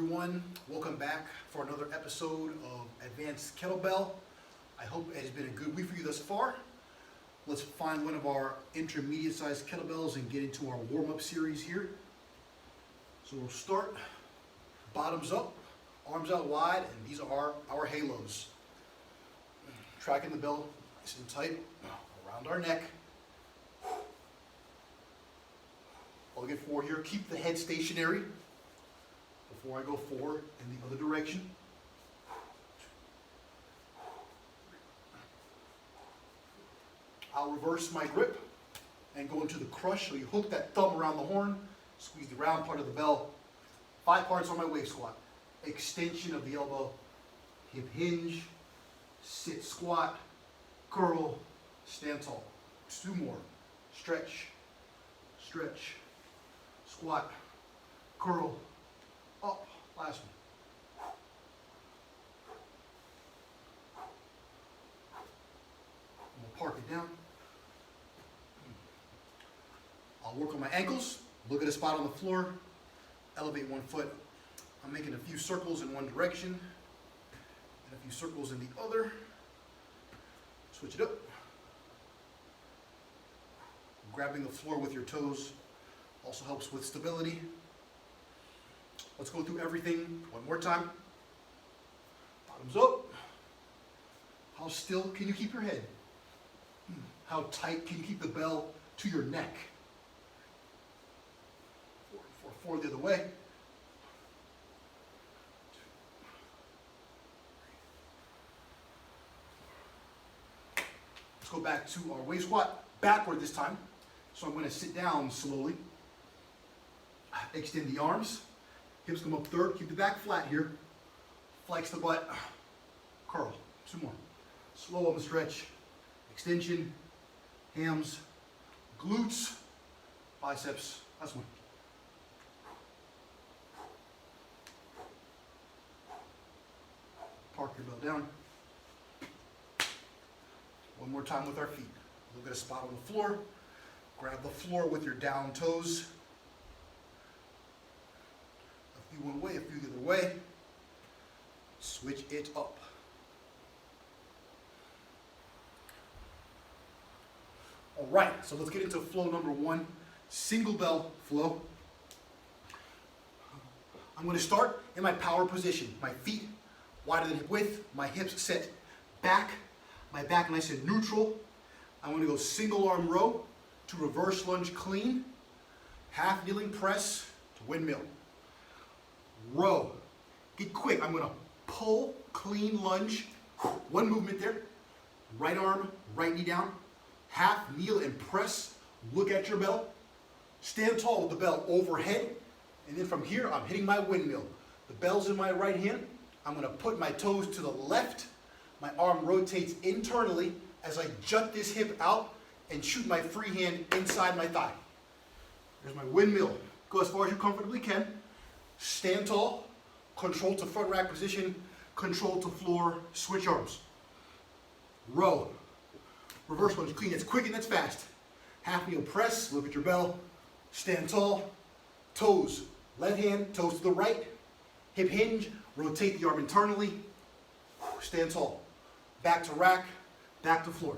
everyone. Welcome back for another episode of Advanced Kettlebell. I hope it has been a good week for you thus far. Let's find one of our intermediate sized kettlebells and get into our warm-up series here. So we'll start bottoms up, arms out wide, and these are our halos. Tracking the bell nice and tight around our neck. I'll get forward here. Keep the head stationary before I go forward in the other direction. I'll reverse my grip and go into the crush. So you hook that thumb around the horn, squeeze the round part of the bell. 5 parts on my wave squat. Extension of the elbow, hip hinge, sit squat, curl, stand tall. 2 more. Stretch, stretch, squat, curl, up. Last one. We'll park it down. I'll work on my ankles, look at a spot on the floor, elevate 1 foot. I'm making a few circles in one direction and a few circles in the other. Switch it up. Grabbing the floor with your toes also helps with stability. Let's go through everything one more time. Bottoms up. How still can you keep your head? How tight can you keep the bell to your neck? 4 the other way. Let's go back to our wave squat, backward this time. So I'm going to sit down slowly. Extend the arms. Hips come up third. Keep the back flat here. Flex the butt. Curl. 2 more. Slow on the stretch. Extension. Hams. Glutes. Biceps. Last one. Park your bell down. One more time with our feet. Look at a spot on the floor. Grab the floor with your down toes. A few one way, a few the other way. Switch it up. All right, so let's get into flow number 1, single bell flow. I'm going to start in my power position. My feet wider than hip width, my hips set back, my back nice and neutral. I'm going to go single arm row to reverse lunge clean, half kneeling press to windmill. Row. Get quick. I'm going to pull, clean lunge. 1 movement there. Right arm, right knee down. Half kneel and press. Look at your bell. Stand tall with the bell overhead. And then from here, I'm hitting my windmill. The bell's in my right hand. I'm going to put my toes to the left. My arm rotates internally as I jut this hip out and shoot my free hand inside my thigh. There's my windmill. Go as far as you comfortably can. Stand tall. Control to front rack position. Control to floor. Switch arms. Row. Reverse lunge clean. That's quick and that's fast. Half kneel press. Look at your bell. Stand tall. Toes. Left hand. Toes to the right. Hip hinge. Rotate the arm internally. Stand tall. Back to rack. Back to floor.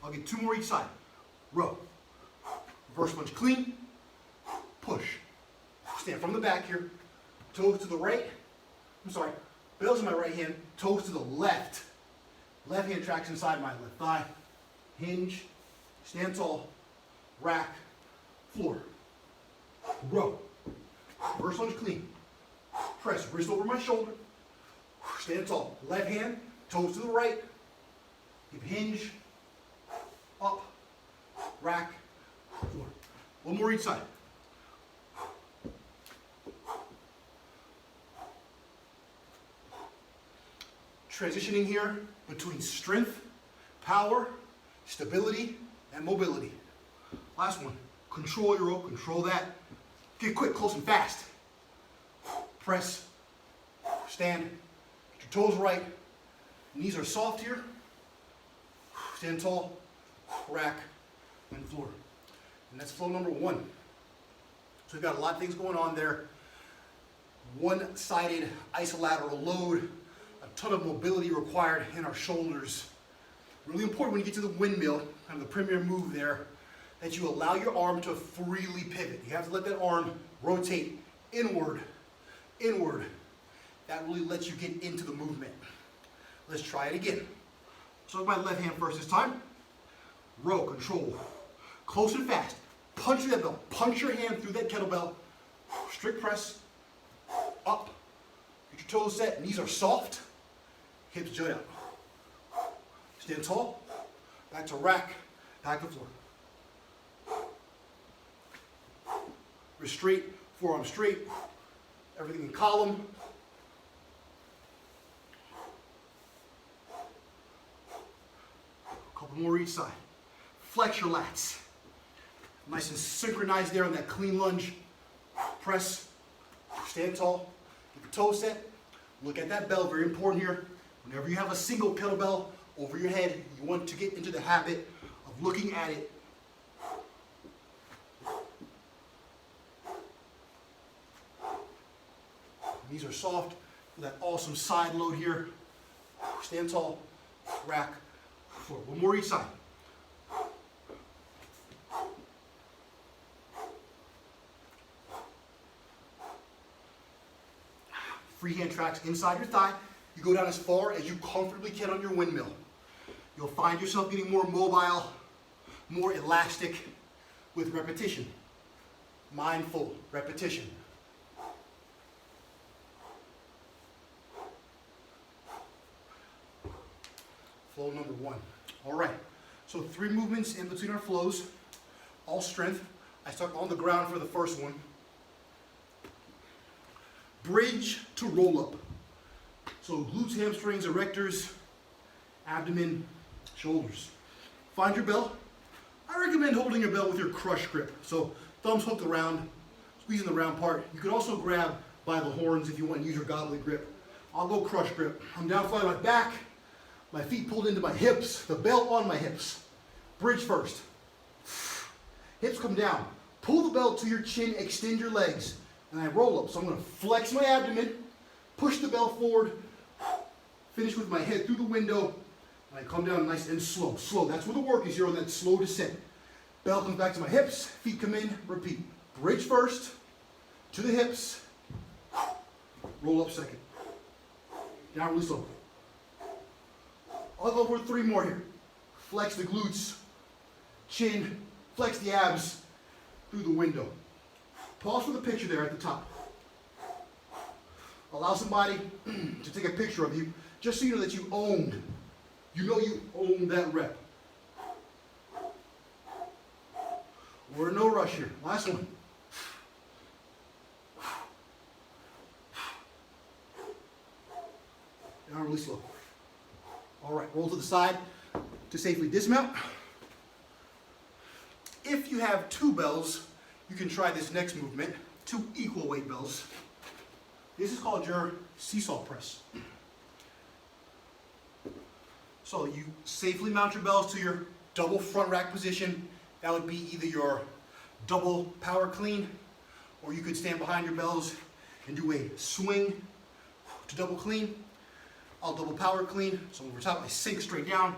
I'll get 2 more each side. Row. Reverse lunge clean. Push. Stand from the back here. Toes to the right. I'm sorry. Bell's in my right hand. Toes to the left. Left hand tracks inside my left thigh. Hinge. Stand tall. Rack. Floor. Row. Reverse lunge clean. Press. Wrist over my shoulder. Stand tall. Left hand. Toes to the right. Hip hinge. Up. Rack. Floor. 1 more each side. Transitioning here between strength, power, stability, and mobility. Last one. Control your rope. Control that. Get quick, close, and fast. Press. Stand. Get your toes right. Knees are soft here. Stand tall. Rack. And floor. And that's flow number 1. So we've got a lot of things going on there. one-sided isolateral load, a ton of mobility required in our shoulders. Really important when you get to the windmill, kind of the premier move there, that you allow your arm to freely pivot. You have to let that arm rotate inward, inward. That really lets you get into the movement. Let's try it again. So with my left hand first this time. Row, control. Close and fast. Punch through that bell. Punch your hand through that kettlebell. Strict press. Up. Get your toes set. Knees are soft. Hips jut out. Stand tall. Back to rack. Back to floor. Wrist straight. Forearm straight. Everything in column. Couple more each side. Flex your lats. Nice and synchronized there on that clean lunge. Press. Stand tall. Get the toes set. Look at that bell. Very important here. Whenever you have a single kettlebell over your head, you want to get into the habit of looking at it. Knees are soft. That awesome side load here. Stand tall. Rack. Floor. One more each side. Free hand tracks inside your thigh. You go down as far as you comfortably can on your windmill. You'll find yourself getting more mobile, more elastic with repetition. Mindful repetition. Flow number one. All right, so 3 movements in between our flows, all strength. I start on the ground for the first one. Bridge to roll up. So glutes, hamstrings, erectors, abdomen, shoulders. Find your bell. I recommend holding your bell with your crush grip. So thumbs hooked around, squeezing the round part. You could also grab by the horns if you want to use your Goblin Grip. I'll go crush grip. I'm down flat on my back. My feet pulled into my hips, the belt on my hips. Bridge first. Hips come down. Pull the belt to your chin, extend your legs, and I roll up. So I'm going to flex my abdomen, push the belt forward, finish with my head through the window, and I come down nice and slow. Slow, that's where the work is here on that slow descent. Belt comes back to my hips, feet come in, repeat. Bridge first, to the hips, roll up second. Down really slow. I'll go for 3 more here. Flex the glutes, chin, flex the abs through the window. Pause for the picture there at the top. Allow somebody to take a picture of you just so you know that you owned. You know you owned that rep. We're in no rush here. Last one. Down really slow. All right, roll to the side to safely dismount. If you have 2 bells, you can try this next movement, 2 equal weight bells. This is called your Seesaw Press. So you safely mount your bells to your double front rack position. That would be either your double power clean, or you could stand behind your bells and do a swing to double clean. I'll double power clean, so over top I sink straight down,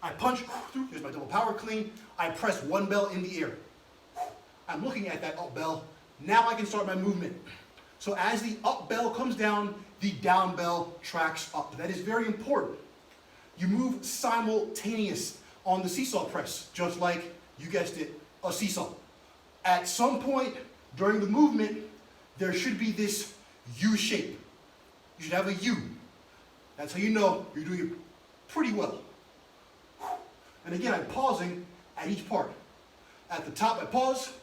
I punch through, here's my double power clean, I press 1 bell in the air. I'm looking at that up bell, now I can start my movement. So as the up bell comes down, the down bell tracks up. That is very important. You move simultaneous on the seesaw press, just like, you guessed it, a seesaw. At some point during the movement, there should be this U shape. You should have a U. That's how you know you're doing it pretty well. And again, I'm pausing at each part. At the top, I pause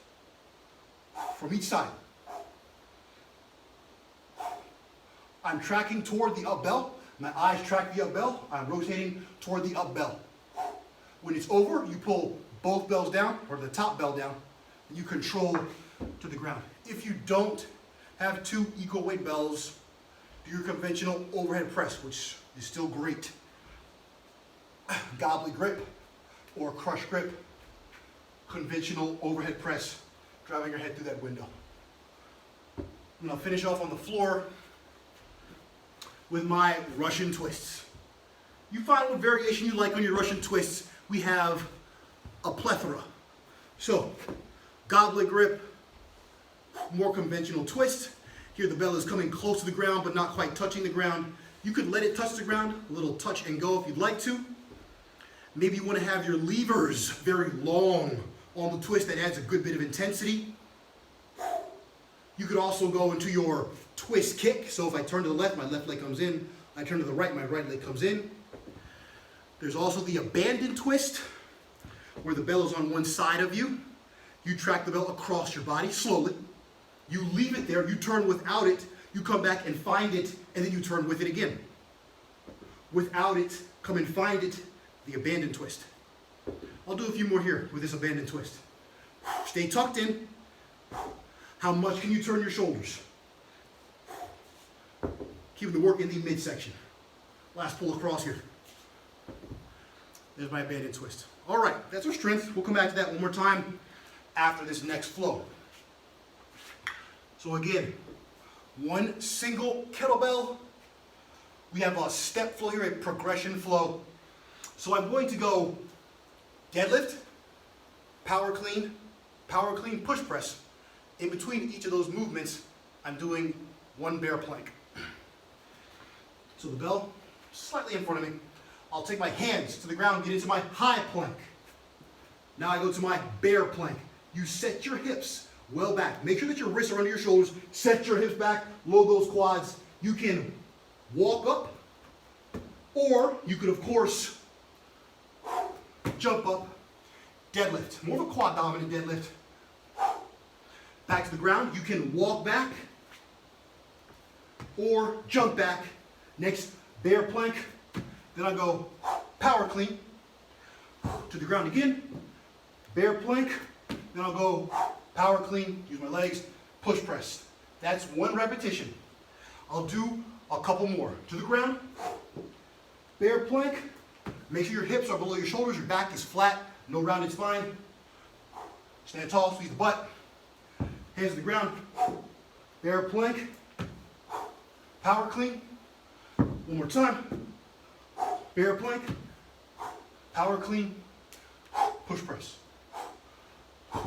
from each side. I'm tracking toward the up bell. My eyes track the up bell. I'm rotating toward the up bell. When it's over, you pull both bells down, or the top bell down, and you control to the ground. If you don't have 2 equal weight bells, do your conventional overhead press, which is still great. Goblin grip or crush grip, conventional overhead press, driving your head through that window. And I'll finish off on the floor with my Russian twists. You find what variation you like on your Russian twists. We have a plethora. So, Goblin Grip, more conventional twist. Here the bell is coming close to the ground but not quite touching the ground. You could let it touch the ground, a little touch and go if you'd like to. Maybe you want to have your levers very long on the twist. That adds a good bit of intensity. You could also go into your twist kick. So if I turn to the left, my left leg comes in. I turn to the right, my right leg comes in. There's also the abandoned twist, where the bell is on one side of you. You track the bell across your body slowly. You leave it there, you turn without it, you come back and find it, and then you turn with it again. Without it, come and find it, the abandoned twist. I'll do a few more here with this abandoned twist. Stay tucked in. How much can you turn your shoulders? Keeping the work in the midsection. Last pull across here. There's my abandoned twist. All right, that's our strength. We'll come back to that one more time after this next flow. So again, one single kettlebell. We have a step flow here, a progression flow. So I'm going to go deadlift, power clean, push press. In between each of those movements, I'm doing one bear plank. So the bell, slightly in front of me. I'll take my hands to the ground, get into my high plank. Now I go to my bear plank. You set your hips well back. Make sure that your wrists are under your shoulders. Set your hips back, load those quads. You can walk up, or you could, of course, jump up, deadlift. More of a quad dominant deadlift. Back to the ground. You can walk back or jump back. Next, bear plank. Then I go power clean to the ground again. Bear plank. Then I'll go power clean, use my legs, push press. That's one repetition. I'll do a couple more. To the ground, bear plank. Make sure your hips are below your shoulders, your back is flat, no rounded spine. Stand tall, squeeze the butt. Hands to the ground, bear plank, power clean. One more time, bear plank, power clean, push press.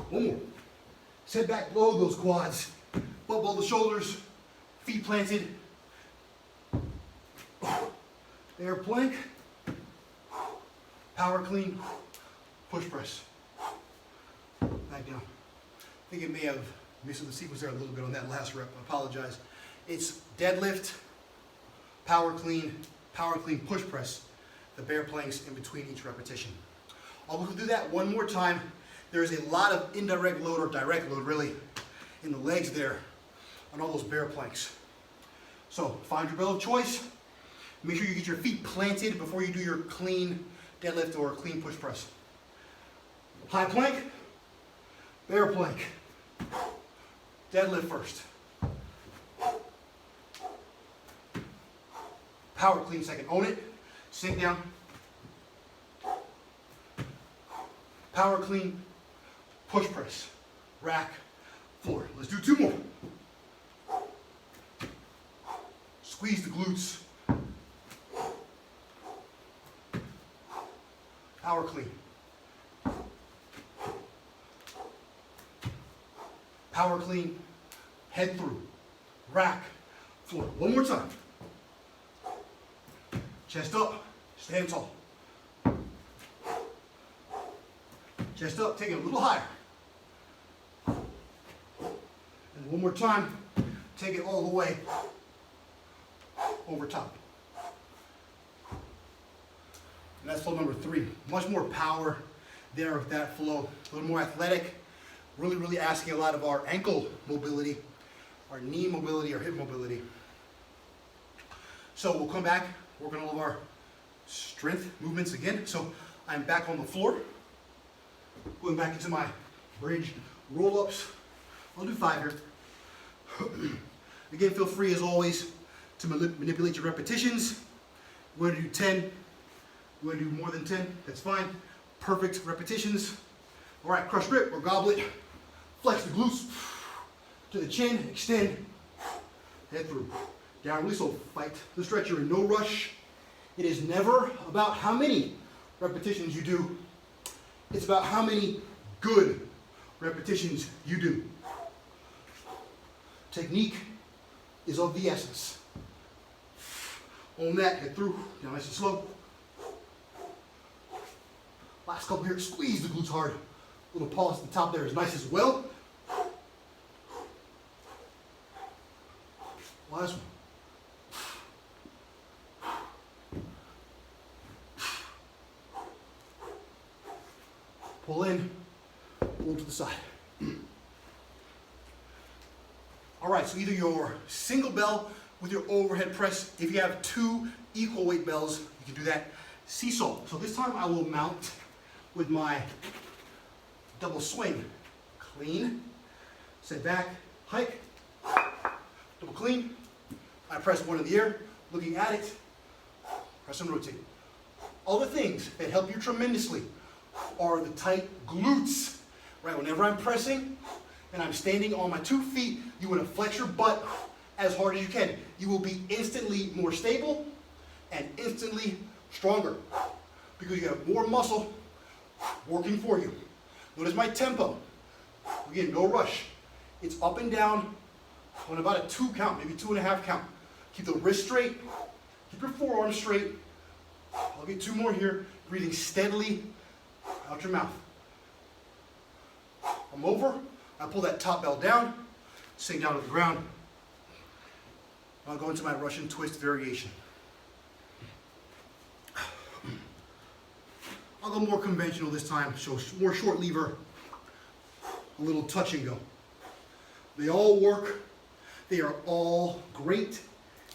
One more. Set back below those quads, butt below the shoulders, feet planted. Bear plank, power clean, push press. Back down. I think it may have missed the sequence there a little bit on that last rep. I apologize. It's deadlift, power clean, push press. The bear planks in between each repetition. I'll go through that one more time. There's a lot of indirect load, or direct load really, in the legs there on all those bear planks. So find your bell of choice. Make sure you get your feet planted before you do your clean deadlift or clean push press. High plank, bear plank, deadlift first. Power clean second. Own it. Sink down. Power clean, push press, rack, floor. Let's do two more. Squeeze the glutes. Power clean. Power clean, head through, rack, floor. One more time. Chest up, stand tall. Chest up, take it a little higher. And one more time, take it all the way over top. And that's flow number 3. Much more power there with that flow. A little more athletic. Really asking a lot of our ankle mobility, our knee mobility, our hip mobility. So we'll come back, work on all of our strength movements again. So I'm back on the floor. Going back into my bridge roll-ups. I'll do 5 here. Again, feel free as always to manipulate your repetitions. We're going to do 10. We're going to do more than 10. That's fine. Perfect repetitions. All right, crush grip or goblet. Flex the glutes to the chin. Extend. Head through. Down, release, so fight the stretch. You're in no rush. It is never about how many repetitions you do. It's about how many good repetitions you do. Technique is of the essence. On that, head through, down nice and slow. Last couple here, squeeze the glutes hard. Little pause at the top there is nice as well. Last one. Pull in, pull to the side. All right, so either your single bell with your overhead press. If you have two equal weight bells, you can do that. Seesaw. So this time I will mount with my double swing. Clean, set back, hike, double clean. I press one in the air, looking at it, press and rotate. Other things that help you tremendously are the tight glutes. Right, whenever I'm pressing and I'm standing on my 2 feet, you want to flex your butt as hard as you can. You will be instantly more stable and instantly stronger because you have more muscle working for you. Notice my tempo. Again, no rush. It's up and down on about a 2 count, maybe 2.5 count. Keep the wrist straight. Keep your forearms straight. I'll get 2 more here. Breathing steadily out your mouth. I'm over. I pull that top bell down, sink down to the ground. I'll go into my Russian twist variation. I'll go more conventional this time, so more short lever, a little touch and go. They all work. They are all great.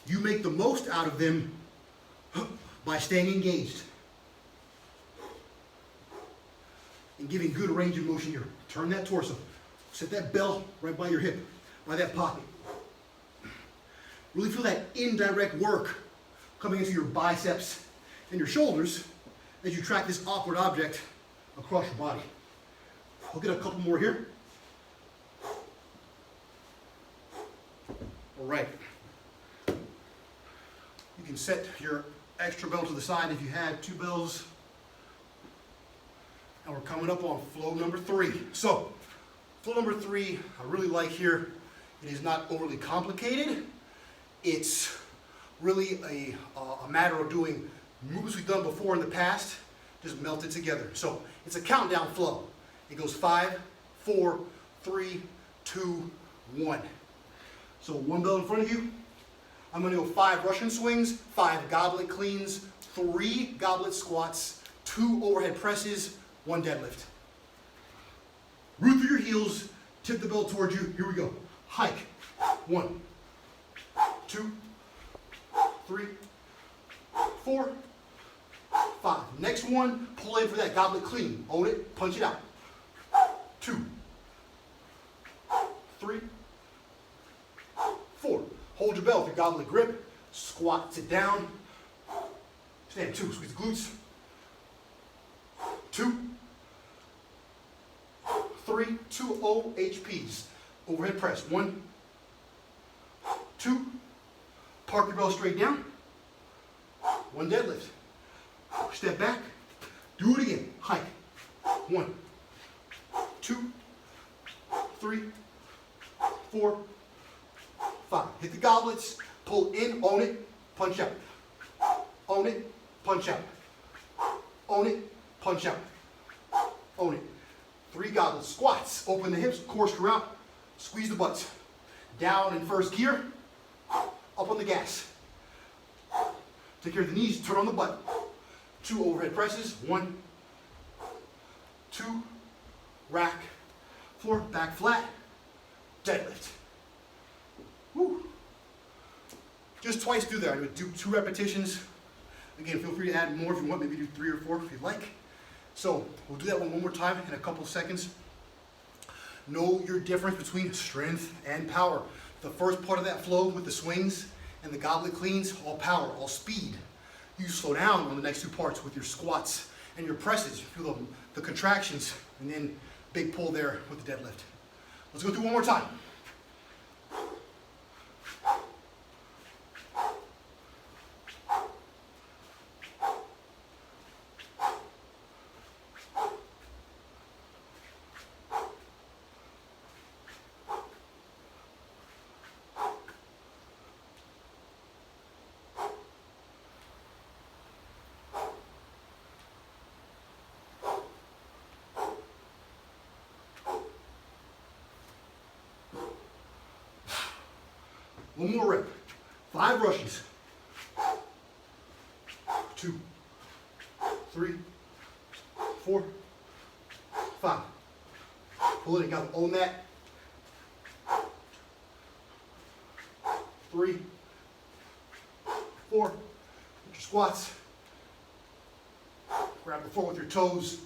You make the most out of them by staying engaged and giving good range of motion here. Turn that torso. Set that bell right by your hip, by that pocket. Really feel that indirect work coming into your biceps and your shoulders as you track this awkward object across your body. I'll get a couple more here. All right. You can set your extra bell to the side if you had 2 bells. And we're coming up on flow number 3. So, flow number 3, I really like here. It is not overly complicated. It's really a matter of doing movements we've done before in the past, just melted together. So, it's a countdown flow. It goes 5, 4, 3, 2, 1. So 1 bell in front of you. I'm going to go 5 Russian swings, 5 goblet cleans, 3 goblet squats, 2 overhead presses, 1 deadlift. Root through your heels, tip the bell towards you. Here we go. Hike. 1, 2, 3, 4, 5. Next one, pull in for that goblet clean. Own it, punch it out. 2, 3, 4. Hold your bell with your goblet grip. Squat, sit down. Stand 2, squeeze the glutes. 2, 3, 2 OHPs. Overhead press. 1, 2. Park your bell straight down. 1 deadlift. Step back. Do it again. Hike. 1, 2, 3, 4, 5. Hit the goblets. Pull in. Own it. Punch out. Own it. Punch out. Own it. Punch out. Own it. 3 goblets. Squats. Open the hips. Corkscrew out. Squeeze the butts. Down in first gear. Up on the gas. Take care of the knees. Turn on the butt. 2 overhead presses. 1, 2. Rack. 4. Back flat. Deadlift. Woo. Just twice do that. I'm going to do 2 repetitions. Again, feel free to add more if you want. Maybe do 3 or 4 if you'd like. So we'll do that one more time in a couple of seconds. Know your difference between strength and power. The first part of that flow with the swings and the goblet cleans, all power, all speed. You slow down on the next 2 parts with your squats and your presses. Feel the contractions, and then big pull there with the deadlift. Let's go through one more time. One more rep. 5 rushes. 2, 3, 4, 5. Pull it, you gotta own that. 3, 4. Put your squats. Grab the floor with your toes.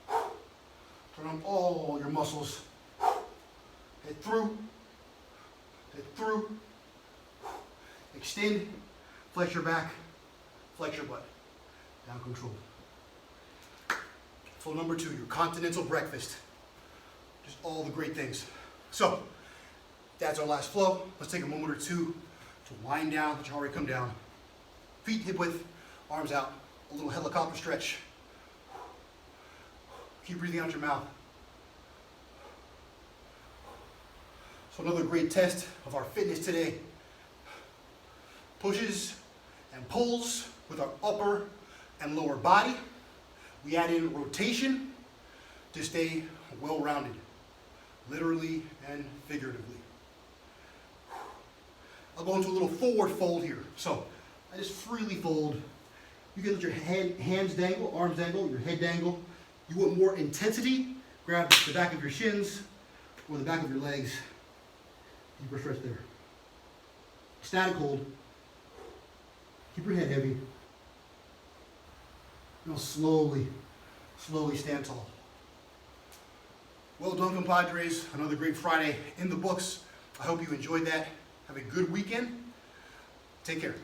Turn on all your muscles. Head through. Head through. Extend. Flex your back. Flex your butt. Down control. Flow number 2, your continental breakfast. Just all the great things. So, that's our last flow. Let's take a moment or two to wind down, let your heart rate come down. Feet hip width, arms out, a little helicopter stretch. Keep breathing out your mouth. So another great test of our fitness today. Pushes and pulls with our upper and lower body. We add in rotation to stay well-rounded, literally and figuratively. I'll go into a little forward fold here. So I just freely fold. You can let your hands dangle, arms dangle, your head dangle. You want more intensity? Grab the back of your shins or the back of your legs. Deeper stretch there. Static hold. Keep your head heavy. Now slowly stand tall. Well done, compadres. Another great Friday in the books. I hope you enjoyed that. Have a good weekend. Take care.